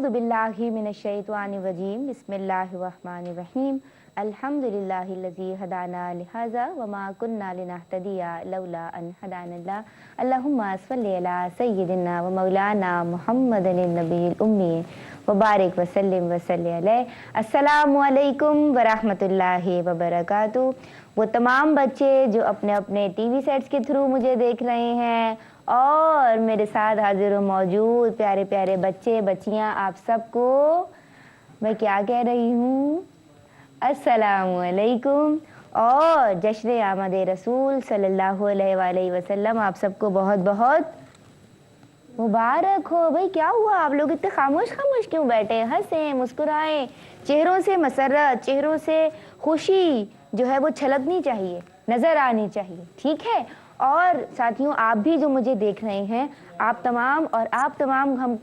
अऊज़ु बिल्लाहि मिनश्शैतानिर्रजीम बिस्मिल्लाहिर्रहमानिर्रहीम अल्हम्दुलिल्लाहिल्लज़ी हदाना लिहाज़ा वमा कुन्ना लिनहतदिया लौला अन हदानल्लाह अल्लाहुम्मा सल्लि अला सय्यिदिना व मौलाना मुहम्मदिन नबिय्यिल उम्मी व बारिक व सल्लिम व सल्लि अलैहि। अस्सलामु अलैकुम व रहमतुल्लाहि व बरकातुहू। वो तमाम बच्चे जो अपने अपने टीवी सेट्स के थ्रू मुझे देख रहे हैं और मेरे साथ हाजिर मौजूद प्यारे प्यारे बच्चे बच्चियां, आप सबको मैं क्या कह रही हूँ, अस्सलामु अलैकुम। और जश्न आमद रसूल सल्लल्लाहु अलैहि वसल्लम आप सबको बहुत बहुत मुबारक हो। भाई क्या हुआ, आप लोग इतने खामोश खामोश क्यों बैठे? हंसें, मुस्कुराएं, चेहरों से मसरत, चेहरों से खुशी जो है वो छलकनी चाहिए, नज़र आनी चाहिए, ठीक है। और साथियों, आप भी जो मुझे देख रहे हैं, आप तमाम हम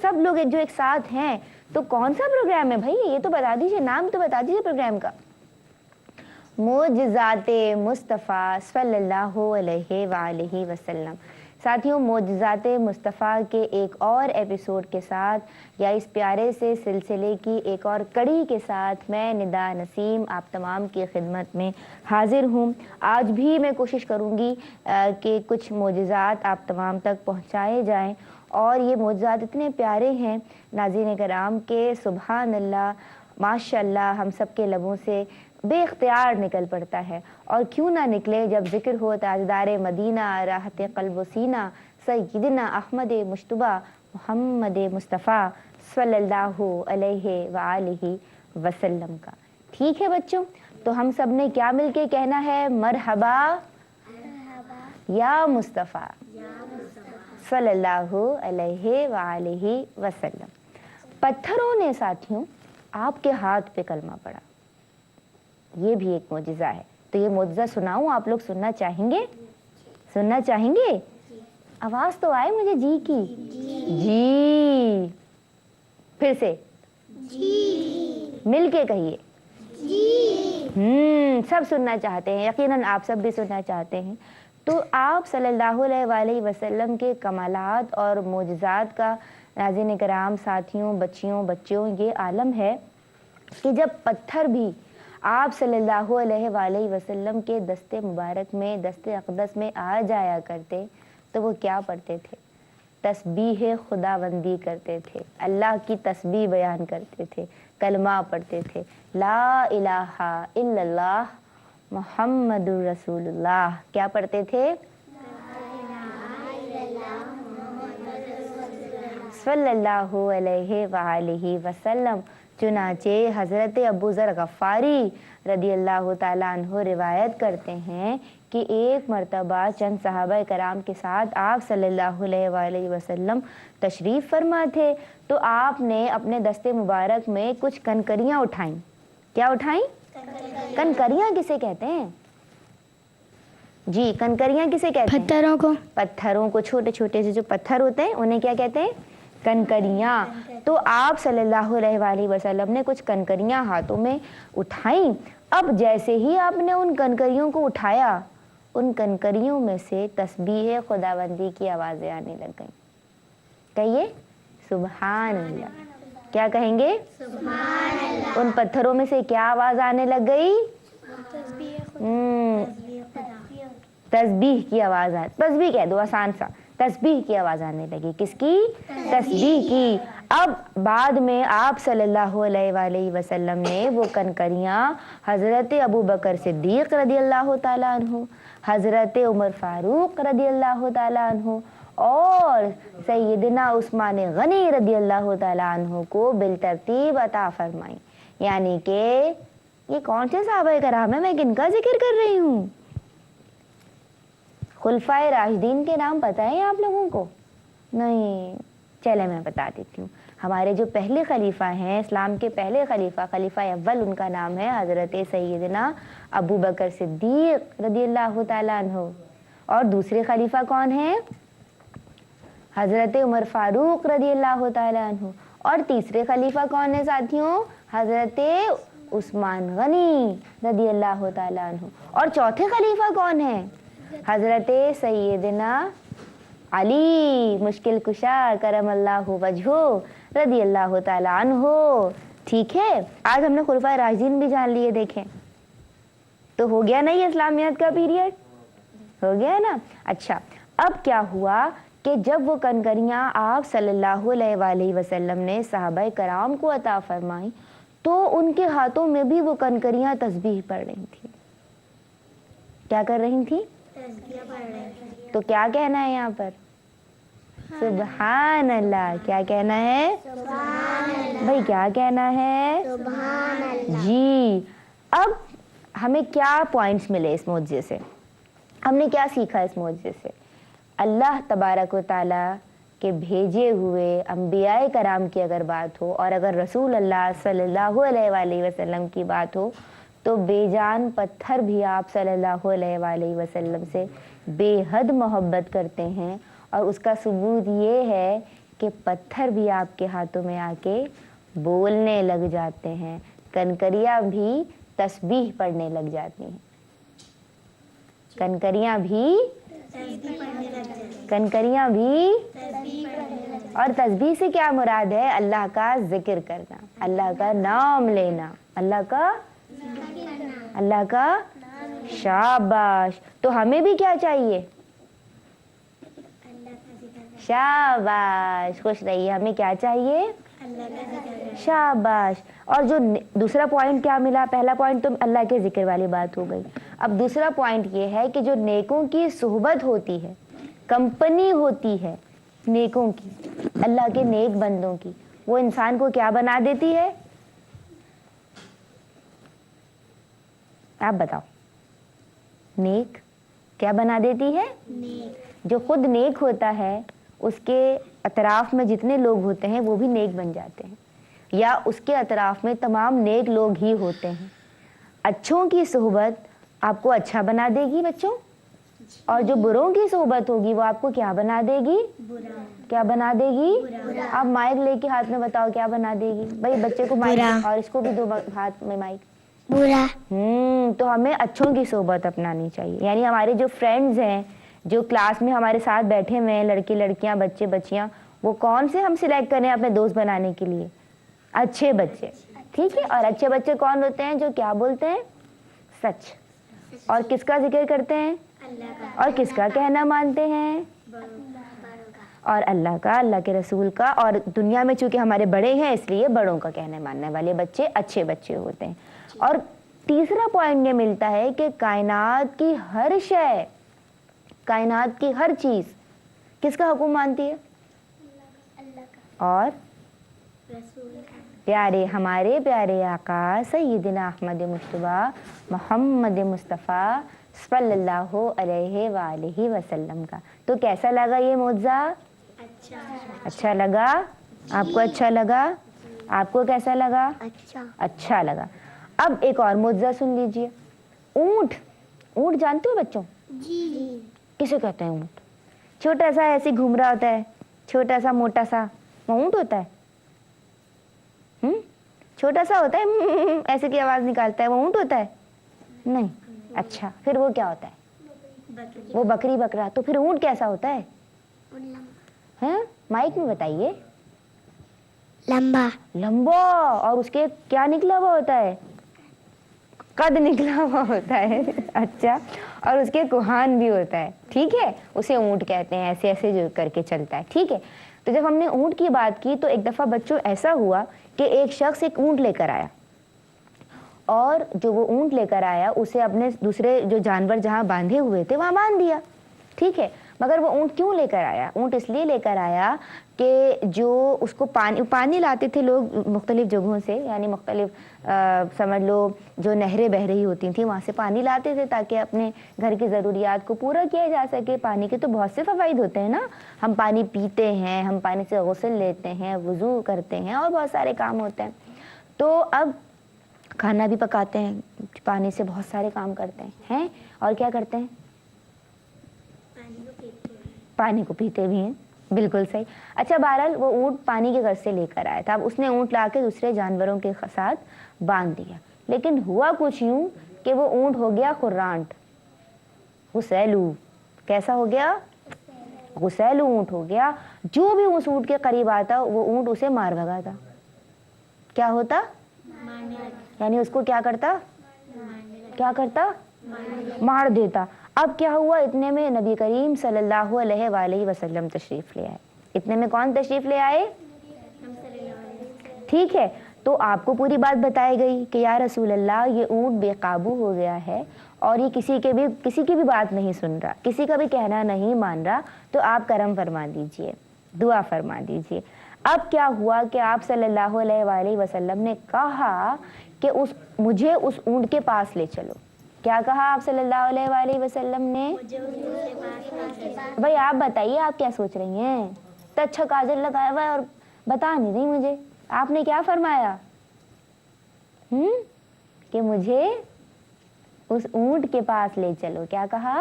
सब लोग जो एक साथ हैं, तो कौन सा प्रोग्राम है भाई, ये तो बता दीजिए, नाम तो बता दीजिए प्रोग्राम का। मोजज़ाते मुस्तफ़ा सल्लल्लाहु अलैहि वसल्लम। साथियों, मोजज़ाते मुस्तफ़ा के एक और एपिसोड के साथ या इस प्यारे से सिलसिले की एक और कड़ी के साथ मैं निदा नसीम आप तमाम की खिदमत में हाजिर हूँ। आज भी मैं कोशिश करूँगी कि कुछ मोजज़ात आप तमाम तक पहुँचाए जाएँ। और ये मोजज़ात इतने प्यारे हैं नाज़रीन कराम के सुबहान अल्लाह माशाअल्लाह हम सब के लबों से बेख्तियार निकल पड़ता है। और क्यों ना निकले जब जिक्र हो ताजदार मदीना राहत क़ल्ब व सीना सय्यिदना अहमद मुश्तबा मुहम्मद मुस्तफ़ा सल्लल्लाहु अलैहि व आलिहि वसल्लम का। ठीक है बच्चों, तो हम सब ने क्या मिलके कहना है, मरहबा या मुस्तफ़ा सल्लल्लाहु अलैहि व आलिहि वसल्लम। पत्थरों ने साथियों आपके हाथ पे कलमा पड़ा, ये भी एक मोजिज़ा है। तो ये मोजिज़ा सुनाऊं, आप लोग सुनना चाहेंगे? सुनना चाहेंगे? आवाज तो आए मुझे जी की। जी, फिर से जी, मिलके कहिए जी। सब सुनना चाहते हैं, यकीनन आप सब भी सुनना चाहते हैं। तो आप सल्लल्लाहु अलैहि वसल्लम के कमालात और मोजिज़ात का नाज़रीन कराम साथियों बच्चियों बच्चों ये आलम है कि जब पत्थर भी आप सल्लल्लाहु अलैहि वसल्लम के दस्ते मुबारक में, दस्ते अक़दस में आ जाया करते, तो वो क्या पढ़ते थे? तस्बीह खुदाबंदी करते थे, अल्लाह की तस्बीह बयान करते थे, कलमा पढ़ते थे, ला इलाहा इल्लल्लाह मुहम्मदुर रसूलुल्लाह। क्या पढ़ते थे? सल्लल्लाहु अलैहि वसल्लम। चुनाचे हज़रत अबू ज़र गफ़ारी रदी अल्लाह ताला अन्हु रिवायत करते हैं कि एक मरतबा चंद सहाबा कराम के साथ आप सल्लल्लाहु अलैहि वसल्लम तशरीफ़ फरमा थे, तो आपने अपने दस्ते मुबारक में कुछ कनकरियाँ उठाईं। क्या उठाईं? कनकरियाँ किसे कहते हैं जी? कनकरियाँ किसे कहते हैं? पत्थरों को। पत्थरों को, छोटे छोटे से जो पत्थर होते हैं उन्हें क्या कहते हैं? कनकरियाँ। तो आप सल्लल्लाहु अलैहि वसल्लम ने कुछ कनकरियाँ हाथों में उठाई। अब जैसे ही आपने उन कनकरियों को उठाया, उन कनकरियों में से तस्बीह खुदाबंदी की आवाज़ें आने लग गईं। कहिए सुभान अल्लाह। क्या कहेंगे? सुभान अल्लाह। उन पत्थरों में से क्या आवाज़ आने लग गई? तस्बीह की आवाज़। तस्बीह कह दो, आसान सा, तस्बीह की आवाज़ आने लगी। किसकी? तस्बीह की। अब बाद में आप सल्लल्लाहु अलैहि वसल्लम ने वो कनकरियाँ हज़रत अबू बकर सिद्दीक़ रदी अल्लाह ताला अन्हु, हज़रत उमर फ़ारूक रदी अल्लाह ताला अन्हु और सैयदना उस्मान गनी रदी अल्लाह ताला अन्हु को बिलतरतीब अता फरमाई। यानी कि ये कौन से सहाबा कराम है, मैं किनका जिक्र कर रही हूँ? खुलफाए राशिदीन के नाम पता है आप लोगों को? नहीं, चले मैं बता देती हूँ। हमारे जो पहले खलीफा हैं, इस्लाम के पहले खलीफा, खलीफा अव्वल, उनका नाम है हज़रत सैयदना अबू बकर सिद्दीक़ रदी अल्लाह ताला अन्हु। और दूसरे खलीफा कौन है? हज़रत उमर फ़ारूक रदी अल्लाह ताला अन्हु। और तीसरे खलीफा कौन है साथियों? हज़रत उस्मान गनी रदी अल्लाह ताला अन्हु। और चौथे खलीफा कौन है? हज़रत सैयदना अली मुश्किल कुशा करम अल्लाहु वजहू रदी अल्लाह ताला अन्हो। ठीक है, आज हमने खुलफाए राशिदीन भी जान लिए। देखें तो हो गया ना ये इस्लामियत का पीरियड, हो गया ना। अच्छा, अब क्या हुआ कि जब वो कनकरियाँ आप सल्लल्लाहु अलैहि वसल्लम ने सहाबाए कराम को अता फरमाई तो उनके हाथों में भी वो कनकरियाँ तस्बीह पढ़ रही थी। क्या कर रही थी? तस्बीह पढ़ रही थी। तो क्या कहना है यहाँ पर? सुभान अल्लाह। क्या कहना है? सुभान अल्लाह। भाई क्या कहना है? सुभान अल्लाह। जी, अब हमें क्या पॉइंट्स मिले इस मौजज़े से? हमने क्या सीखा इस मौजज़े से? अल्लाह तबारक व तआला के भेजे हुए अंबियाए कराम की अगर बात हो और अगर रसूल अल्लाह सल्लल्लाहु अलैहि वसल्लम की बात हो तो बेजान पत्थर भी आप सल्लल्लाहु अलैहि वसल्लम से बेहद मोहब्बत करते हैं। और उसका सबूत ये है कि पत्थर भी आपके हाथों में आके बोलने लग जाते हैं, कनकरियाँ भी तस्बीह पढ़ने लग जाती हैं। कनकरियाँ भी और तस्बीह से क्या मुराद है? अल्लाह का जिक्र करना, अल्लाह का नाम लेना, अल्लाह का शाबाश। तो हमें भी क्या चाहिए? शाबाश, खुश रहिए। हमें क्या चाहिए? शाबाश। और जो दूसरा पॉइंट क्या मिला? पहला पॉइंट तो अल्लाह के जिक्र वाली बात हो गई। अब दूसरा पॉइंट ये है कि जो नेकों की सुहबत होती है, कंपनी होती है नेकों की, अल्लाह के नेक बंदों की, वो इंसान को क्या बना देती है? आप बताओ, नेक क्या बना देती है? नेक। जो खुद नेक होता है उसके अतराफ में जितने लोग होते हैं वो भी नेक बन जाते हैं, या उसके अतराफ में तमाम नेक लोग ही होते हैं। अच्छों की सोहबत आपको अच्छा बना देगी बच्चों, और जो बुरों की सोहबत होगी वो आपको क्या बना देगी? बुरा। क्या बना देगी? बुरा। आप माइक लेके हाथ में बताओ क्या बना देगी? भाई बच्चे को माइक और इसको भी दो हाथ में माइक। बुरा। तो हमें अच्छों की सोहबत अपनानी चाहिए। यानी हमारे जो फ्रेंड्स हैं, जो क्लास में हमारे साथ बैठे हुए हैं, लड़के लड़कियां, बच्चे बच्चियां, वो कौन से हम सिलेक्ट करें अपने दोस्त बनाने के लिए? अच्छे बच्चे। ठीक है, और अच्छे बच्चे कौन होते हैं? जो क्या बोलते हैं? सच। और किसका जिक्र करते हैं? और किसका कहना मानते हैं? और अल्लाह का, अल्लाह के रसूल का। और दुनिया में चूंकि हमारे बड़े हैं इसलिए बड़ों का कहने मानने वाले बच्चे अच्छे बच्चे होते हैं। और तीसरा पॉइंट ये मिलता है कि कायनात की हर शय, कायनात की हर चीज किसका हुक्म मानती है? अल्लाह का और रसूल का। प्यारे, हमारे प्यारे आका सय्यदना अहमद मुस्तफा मोहम्मद मुस्तफ़ा सल्लल्लाहु अलैहि वसल्लम का। तो कैसा लगा ये मौजज़ा? अच्छा लगा। आपको अच्छा लगा? आपको कैसा लगा? अच्छा लगा। अब एक और मौजज़ा सुन लीजिए। ऊंट, ऊंट जानते हो बच्चों? जी। किसे कहते हैं ऊंट? छोटा सा ऐसे घूम रहा होता है, छोटा सा मोटा सा, वो ऊंट होता है? छोटा सा होता है, ऐसे की आवाज निकालता है, वो ऊंट होता है? नहीं। अच्छा, फिर वो क्या होता है? बकरी। वो बकरी बकरा। तो फिर ऊंट कैसा होता है? हैं? माइक में बताइए। लंबा। लंबा। और उसके क्या निकला हुआ होता है? कद निकला हुआ होता है। अच्छा, और उसके कुहान भी होता है। ठीक है, उसे ऊंट कहते हैं, ऐसे ऐसे जो करके चलता है। ठीक है, तो जब हमने ऊंट की बात की तो एक दफा बच्चों ऐसा हुआ कि एक शख्स एक ऊंट लेकर आया, और जो वो ऊंट लेकर आया उसे अपने दूसरे जो जानवर जहाँ बांधे हुए थे वहां बांध दिया। ठीक है, मगर वो ऊंट क्यों लेकर आया? ऊंट इसलिए लेकर आया कि जो उसको पानी लाते थे लोग मुख्तलिफ जगहों से, यानी मुख्तलिफ समझ लो जो नहरें बह रही होती थी वहाँ से पानी लाते थे ताकि अपने घर की ज़रूरियात को पूरा किया जा सके। पानी के तो बहुत से फ़वाइद होते हैं ना, हम पानी पीते हैं, हम पानी से गुस्ल लेते हैं, वज़ू करते हैं और बहुत सारे काम होते हैं। तो अब खाना भी पकाते हैं, पानी से बहुत सारे काम करते हैं और क्या करते हैं? पानी को पीते भी हैं। बिल्कुल सही। अच्छा, बहरहाल वो ऊंट पानी के घर से लेकर आया था। अब उसने ऊंट लाके दूसरे जानवरों के साथ बांध दिया, लेकिन हुआ कुछ यूं कि वो ऊंट हो गया खुर्रांट, हुसैलू। कैसा हो गया? गुस्सैलू ऊँट हो गया, जो भी उस ऊँट के करीब आता वो ऊँट उसे मार भगाता। क्या होता? यानी उसको क्या करता? मार देता। अब क्या हुआ, इतने में नबी करीम सल्लल्लाहु अलैहि वसल्लम तशरीफ ले आए। इतने में कौन तशरीफ ले आए? ठीक है, तो आपको पूरी बात बताई गई कि या रसूल अल्लाह, ये ऊँट बेकाबू हो गया है और ये किसी की भी बात नहीं सुन रहा, किसी का भी कहना नहीं मान रहा, तो आप करम फरमा दीजिए, दुआ फरमा दीजिए। अब क्या हुआ कि आप सल्लल्लाहु अलैहि वसल्लम ने कहा कि मुझे उस ऊँट के पास ले चलो। क्या कहा आप सल्लल्लाहु अलैहि वसल्लम ने? भाई आप बताइए, आप क्या सोच रही हैं? तो अच्छा काजल लगाया हुआ है और बता नहीं रही मुझे, आपने क्या फरमाया? कि मुझे उस ऊँट के पास ले चलो। क्या कहा?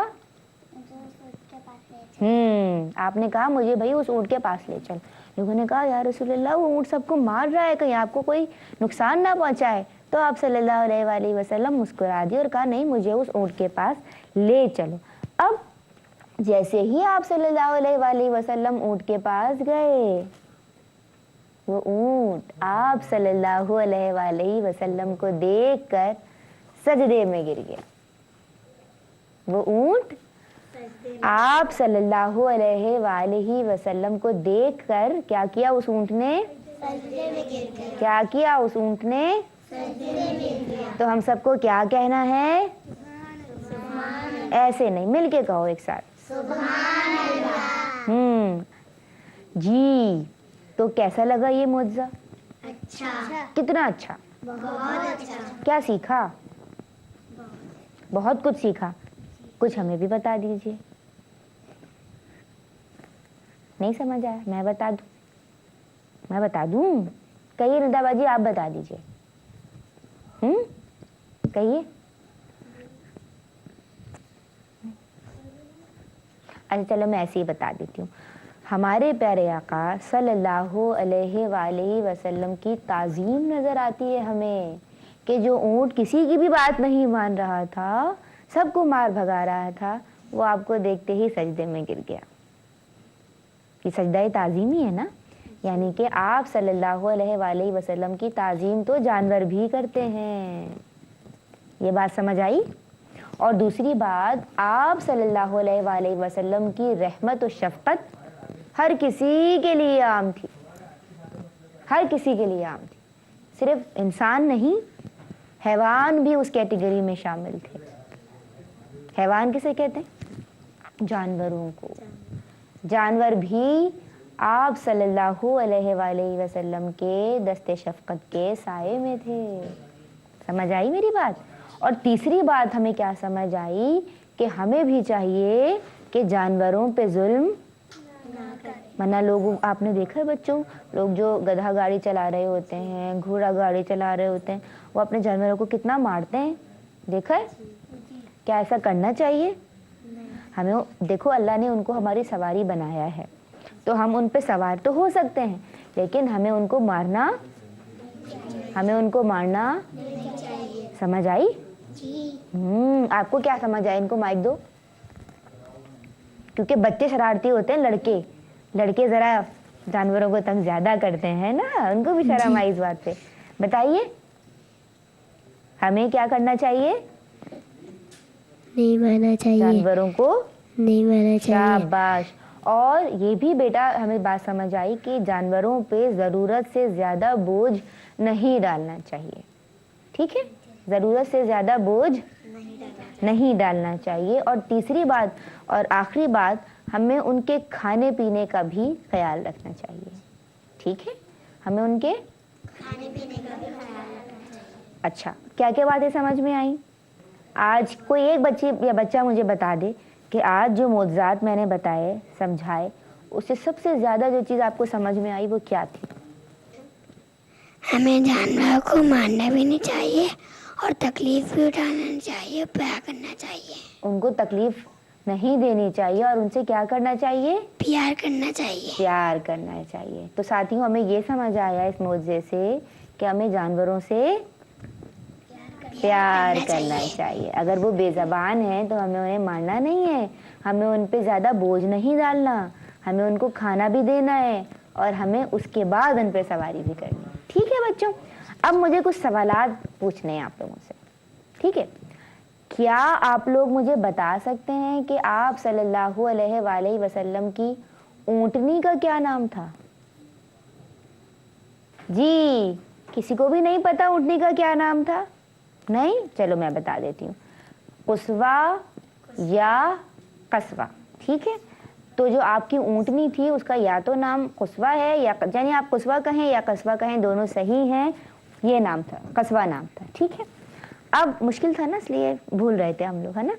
आपने कहा मुझे भाई उस ऊँट के पास ले चल। लोगों ने कहा या रसूल अल्लाह, वो ऊँट सबको मार रहा है, कहीं आपको कोई नुकसान ना पहुंचाए। तो आप सल्लल्लाहु अलैहि वसल्लम मुस्कुरा दिए और कहा नहीं, मुझे उस ऊँट के पास ले चलो। अब जैसे ही आप सल्लल्लाहु अलैहि वसल्लम ऊँट के पास गए, वो ऊँट आप सल्लल्लाहु अलैहि वसल्लम को देखकर सजदे में गिर गया। वो ऊँट आप सल्लल्लाहु अलैहि वसल्लम को देखकर क्या किया? उस ऊँट ने सजदे में गिर गया। क्या किया उस ऊँट ने? सजदे में गिर गया। तो हम सबको क्या कहना है? ऐसे नहीं, मिलके कहो एक साथ, सुभान अल्लाह। जी, तो कैसा लगा ये मुआज़ा? अच्छा। कितना अच्छा? बहुत अच्छा। क्या सीखा? बहुत कुछ सीखा। कुछ हमें भी बता दीजिए। नहीं समझ आया? मैं बता दूं? कहिए निदा जी, आप बता दीजिए। कहिए। अच्छा चलो मैं ऐसे ही बता देती हूँ। हमारे प्यारे आका सल्लल्लाहु अलैहि वसल्लम की ताज़ीम नज़र आती है हमें कि जो ऊँट किसी की भी बात नहीं मान रहा था, सबको मार भगा रहा था, वो आपको देखते ही सजदे में गिर गया। ये सजदा ताज़ीम ही है ना, यानी कि आप सल्लल्लाहु अलैहि वसल्लम की ताज़ीम तो जानवर भी करते हैं। ये बात समझ आई? और दूसरी बात, आप सल्लल्लाहु अलैहि वसल्लम की रहमत और शफ़क़त हर किसी के लिए आम थी, हर किसी के लिए आम थी। सिर्फ इंसान नहीं, हैवान भी उस कैटेगरी में शामिल थे। हैवान किसे कहते हैं? जानवरों को। जानवर भी आप सल्लल्लाहु अलैहि वसल्लम के दस्ते शफ़क़त के साए में थे। समझ आई मेरी बात? और तीसरी बात हमें क्या समझ आई कि हमें भी चाहिए कि जानवरों पे जुल्म मना। लोगों, आपने देखा है बच्चों, लोग जो गधा गाड़ी चला रहे होते हैं, घोड़ा गाड़ी चला रहे होते हैं, वो अपने जानवरों को कितना मारते हैं, देखा है? क्या ऐसा करना चाहिए? हमें देखो, अल्लाह ने उनको हमारी सवारी बनाया है, तो हम उन पे सवार तो हो सकते हैं, लेकिन हमें उनको मारना नहीं चाहिए। समझ आई? आपको क्या समझ आया? इनको माइक दो, क्योंकि बच्चे शरारती होते हैं, लड़के जरा जानवरों को तंग ज्यादा करते हैं ना, उनको भी शर्म आई इस बात पे। बताइए हमें क्या करना चाहिए? नहीं मारना चाहिए, जानवरों को नहीं मारना चाहिए। शाबाश। और ये भी बेटा हमें बात समझ आई कि जानवरों पे ज़रूरत से ज़्यादा बोझ नहीं डालना चाहिए। ठीक है, ज़रूरत से ज़्यादा बोझ नहीं डालना चाहिए। और तीसरी बात और आखिरी बात, हमें उनके खाने पीने का भी ख्याल रखना चाहिए। ठीक है, हमें उनके खाने पीने का भी ख्याल रखना चाहिए। अच्छा, क्या क्या बातें समझ में आई? आज कोई एक बच्ची या बच्चा मुझे बता दे कि आज जो मौज़ूआत मैंने बताए, समझाए, उससे सबसे ज़्यादा जो चीज़ आपको समझ में आई वो क्या थी? हमें जानवरों को मारना भी नहीं चाहिए और तकलीफ भी उठाना नहीं चाहिए, प्यार करना चाहिए। उनको तकलीफ नहीं देनी चाहिए और उनसे क्या करना चाहिए? प्यार करना चाहिए। प्यार करना चाहिए। तो साथियों, हमें ये समझ आया इस मौज़े से कि हमें जानवरों से प्यार करना चाहिए। अगर वो बेज़बान है तो हमें उन्हें मारना नहीं है, हमें उन पे ज़्यादा बोझ नहीं डालना, ہمیں ان کو کھانا بھی دینا ہے اور ہمیں اس کے بعد ان پہ سواری بھی کرنی ہے. ٹھیک ہے بچوں؟ اب مجھے کچھ سوالات پوچھنے ہیں آپ لوگوں سے. ٹھیک ہے؟ کیا آپ لوگ مجھے بتا سکتے ہیں کہ آپ صلی اللہ علیہ وآلہ وسلم کی اونٹنی کا کیا نام تھا؟ جی کسی کو بھی نہیں پتا اونٹنی کا کیا نام تھا؟ نہیں؟ چلو میں بتا دیتی ہوں. قصوا یا قصوا. ٹھیک ہے؟ تو جو آپ کی اونٹنی تھی اس کا یا تو نام قصوا ہے یا یعنی آپ قصوا کہیں یا قصوا کہیں دونوں صحیح ہیں. یہ نام تھا، قصوا نام تھا. ٹھیک ہے؟ اب مشکل تھا نا اس لیے بھول رہے تھے ہم لوگ، ہے نا.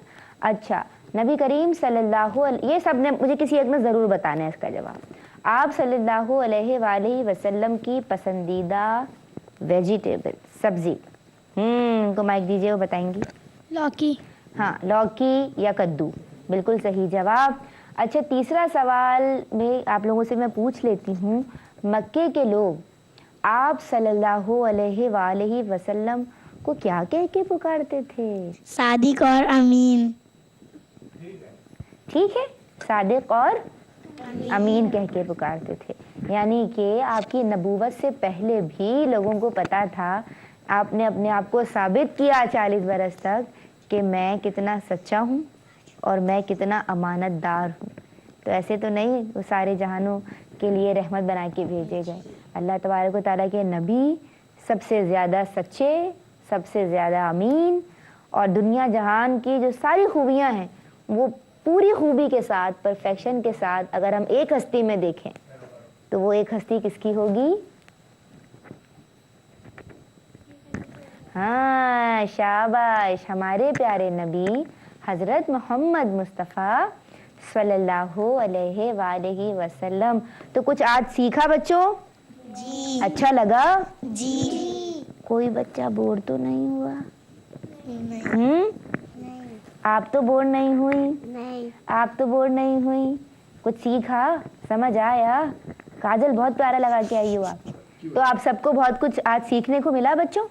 اچھا نبی کریم صلی اللہ علیہ، یہ سب نے مجھے کسی ایک نے ضرور بتانا ہے اس کا جواب. آپ صلی اللہ علیہ وآلہ وسلم کی پسندیدہ ویجیٹیبل سبزی کو مائک دیجیے، وہ بتائیں گی. لوکی. ہاں لوکی یا کدو، بالکل صحیح جواب. اچھا تیسرا سوال بھی آپ لوگوں سے میں پوچھ لیتی ہوں. مکے کے لوگ آپ صلی اللہ علیہ وآلہ وسلم کو کیا کہہ کے پکارتے تھے؟ صادق اور امین. ٹھیک ہے، صادق اور امین کہہ کے پکارتے تھے. یعنی کہ آپ کی نبوت سے پہلے بھی لوگوں کو پتا تھا، آپ نے اپنے آپ کو ثابت کیا 40 برس تک کہ میں کتنا سچا ہوں اور میں کتنا امانت دار ہوں. تو ایسے تو نہیں وہ سارے جہانوں کے لیے رحمت بنا کے بھیجے گئے. اللہ تبارک و تعالیٰ کے نبی سب سے زیادہ سچے، سب سے زیادہ امین، اور دنیا جہان کی جو ساری خوبیاں ہیں وہ پوری خوبی کے ساتھ، پرفیکشن کے ساتھ اگر ہم ایک ہستی میں دیکھیں تو وہ ایک ہستی کس کی ہوگی؟ ہاں شاباش، ہمارے پیارے نبی حضرت محمد مصطفیٰ صلی اللہ علیہ وآلہ وسلم. تو کچھ آج سیکھا بچوں؟ جی. اچھا لگا؟ جی. کوئی بچہ بور تو نہیں ہوا؟ نہیں. آپ تو بور نہیں ہوئی؟ نہیں. آپ تو بور نہیں ہوئی؟ کچھ سیکھا، سمجھ آیا؟ کاجل بہت پیارا لگا کے آئی ہو آپ. تو آپ سب کو بہت کچھ آج سیکھنے کو ملا بچوں؟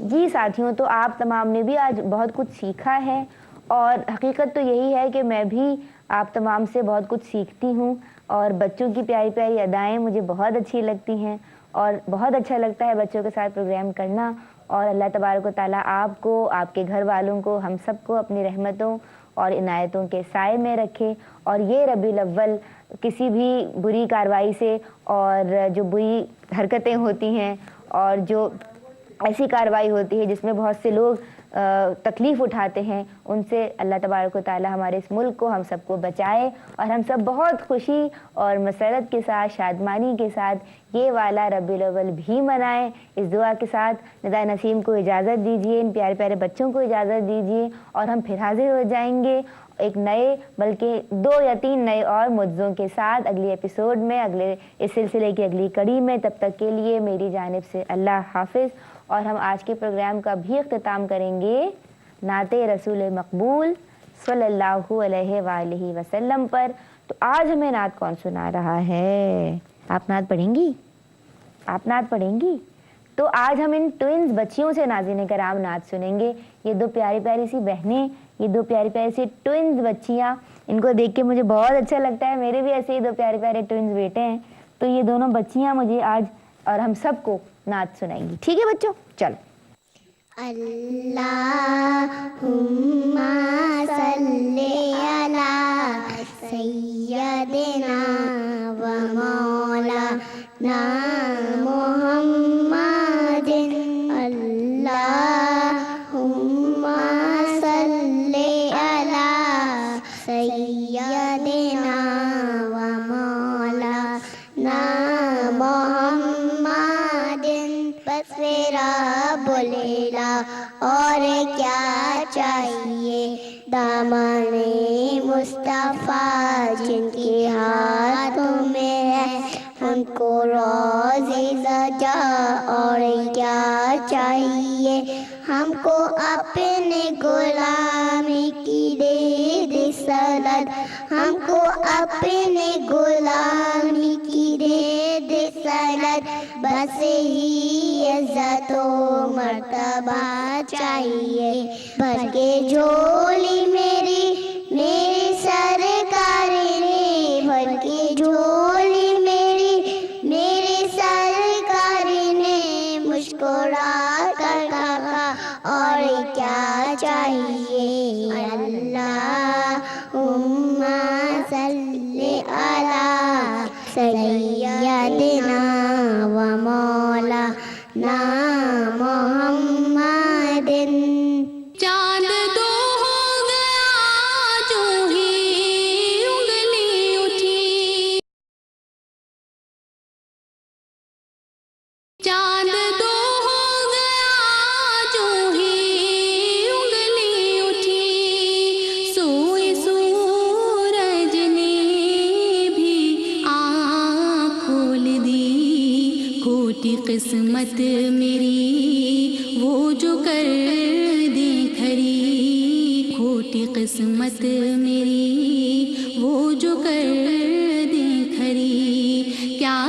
جی ساتھیوں، تو آپ تمام نے بھی آج بہت کچھ سیکھا ہے، اور حقیقت تو یہی ہے کہ میں بھی آپ تمام سے بہت کچھ سیکھتی ہوں، اور بچوں کی پیاری پیاری ادائیں مجھے بہت اچھی لگتی ہیں، اور بہت اچھا لگتا ہے بچوں کے ساتھ پروگرام کرنا. اور اللہ تبارک و تعالیٰ آپ کو، آپ کے گھر والوں کو، ہم سب کو اپنی رحمتوں اور عنایتوں کے سائے میں رکھے، اور یہ ربیع الاول کسی بھی بری کارروائی سے، اور جو بری حرکتیں ہوتی ہیں اور جو ایسی کارروائی ہوتی ہے جس میں بہت سے لوگ تکلیف اٹھاتے ہیں، ان سے اللہ تبارک و تعالی ہمارے اس ملک کو، ہم سب کو بچائے، اور ہم سب بہت خوشی اور مسرت کے ساتھ، شادمانی کے ساتھ یہ والا ربیع الاول بھی منائیں. اس دعا کے ساتھ نداء نسیم کو اجازت دیجیے، ان پیارے پیارے بچوں کو اجازت دیجیے، اور ہم پھر حاضر ہو جائیں گے ایک نئے، بلکہ 2 یا 3 نئے اور معجزوں کے ساتھ اگلے ایپیسوڈ میں، اگلے اس سلسلے کی اگلی کڑی میں. تب تک کے لیے میری جانب سے اللہ حافظ. اور ہم آج کے پروگرام کا بھی اختتام کریں گے نعت رسول مقبول صلی اللہ علیہ وآلہ وسلم پر. تو آج ہمیں نعت کون سنا رہا ہے؟ آپ نعت پڑھیں گی؟ آپ نعت پڑھیں گی؟ تو آج ہم ان ٹوئنز بچیوں سے ناظرین کرام نعت سنیں گے. یہ 2 پیاری پیاری سی بہنیں، یہ 2 پیاری پیاری سی ٹوئنز بچیاں، ان کو دیکھ کے مجھے بہت اچھا لگتا ہے. میرے بھی ایسے ہی 2 پیارے پیارے ٹوئنز بیٹے ہیں. تو یہ دونوں بچیاں مجھے آج اور ہم سب کو نعت سنائیں گی. ٹھیک ہے بچوں؟ چلو. اللہم صلی علی سیدنا و مولانا محمد. اللہم صلی علی سیدنا و مولانا محمد. بس رب لیلا اور کیا چاہیے، دامن مصطفیٰ جن کے ہاتھوں میں ہے، ان کو روزی سجا. اور کیا چاہیے ہم کو، اپنے غلامی کی دے دے سند. ہم کو اپنے غلامی کی دے دے سند. بس ہی عزت و مرتبہ چاہیے، بھر کے جھولی میری میری سرکار نے، بھر کے قسمت میری وہ جو کر دیں کھری، کھوٹی قسمت میری وہ جو کر دیں کھری، کیا